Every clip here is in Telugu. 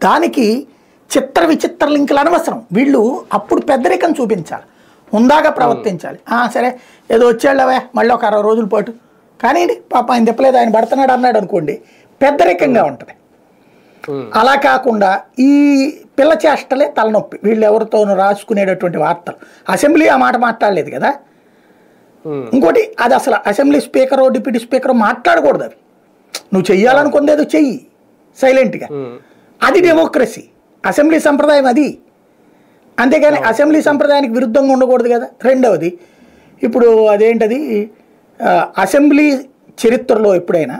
దానికి చిత్ర విచిత్ర లింకులు అనవసరం. వీళ్ళు అప్పుడు పెద్దరికం చూపించాలి, హుందాగా ప్రవర్తించాలి. సరే ఏదో వచ్చేళ్ళవే మళ్ళీ ఒక 60 రోజుల పాటు కానీ పాప ఆయన తిప్పలేదు, ఆయన పడుతున్నాడు అన్నాడు అనుకోండి, పెద్దరికంగా ఉంటుంది. అలా కాకుండా ఈ పిల్ల చేష్టలే తలనొప్పి. వీళ్ళు ఎవరితోనూ రాసుకునేటటువంటి వార్తలు. అసెంబ్లీ ఆ మాట మాట్లాడలేదు కదా. ఇంకోటి అది అసలు అసెంబ్లీ స్పీకరో డిప్యూటీ స్పీకరో మాట్లాడకూడదు. అవి నువ్వు చెయ్యాలనుకునేది చెయ్యి సైలెంట్గా. అది డెమోక్రసీ, అసెంబ్లీ సంప్రదాయం అది. అంతేగాని అసెంబ్లీ సంప్రదాయానికి విరుద్ధంగా ఉండకూడదు కదా. రెండవది, ఇప్పుడు అదేంటది, అసెంబ్లీ చరిత్రలో ఎప్పుడైనా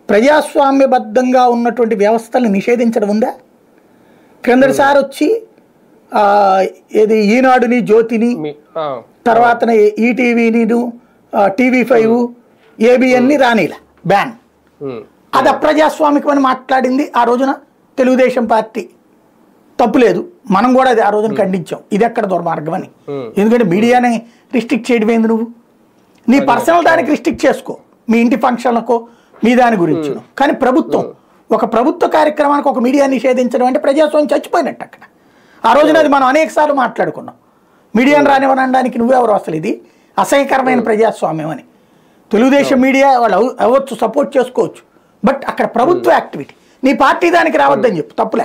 ప్రజాస్వామ్యబద్ధంగా ఉన్నటువంటి వ్యవస్థలను నిషేధించడం ఉందా? క్రిందటిసారి వచ్చి ఏది ఈనాడుని, జ్యోతిని, తర్వాత ఈటీవీని, TV5, ABNని రానిలా బ్యాన్. అది అప్రజాస్వామికమని మాట్లాడింది ఆ రోజున తెలుగుదేశం పార్టీ. తప్పులేదు, మనం కూడా అది ఆ రోజున ఖండించాం. ఇది ఎక్కడ దుర్మార్గం అని. ఎందుకంటే మీడియాని రిస్ట్రిక్ట్ చేయడం ఏంది? నువ్వు నీ పర్సనల్ దానికి రిస్ట్రిక్ట్ చేసుకో, మీ ఇంటి ఫంక్షన్లకో మీ దాని గురించి. కానీ ప్రభుత్వం, ఒక ప్రభుత్వ కార్యక్రమానికి ఒక మీడియా నిషేధించడం అంటే ప్రజాస్వామ్యం చచ్చిపోయినట్టు అక్కడ. ఆ రోజున అది మనం అనేక సార్లు మాట్లాడుకున్నాం. మీడియాను రానివ్వనడానికి నువ్వెవరు? అసలు ఇది అసహ్యకరమైన ప్రజాస్వామ్యం అని. తెలుగుదేశం మీడియా వాళ్ళు అవ్వచ్చు, సపోర్ట్ చేసుకోవచ్చు, బట్ అక్కడ ప్రభుత్వ యాక్టివిటీ. నీ పార్టీ దానికి రావద్దని చెప్పు, తప్పులే.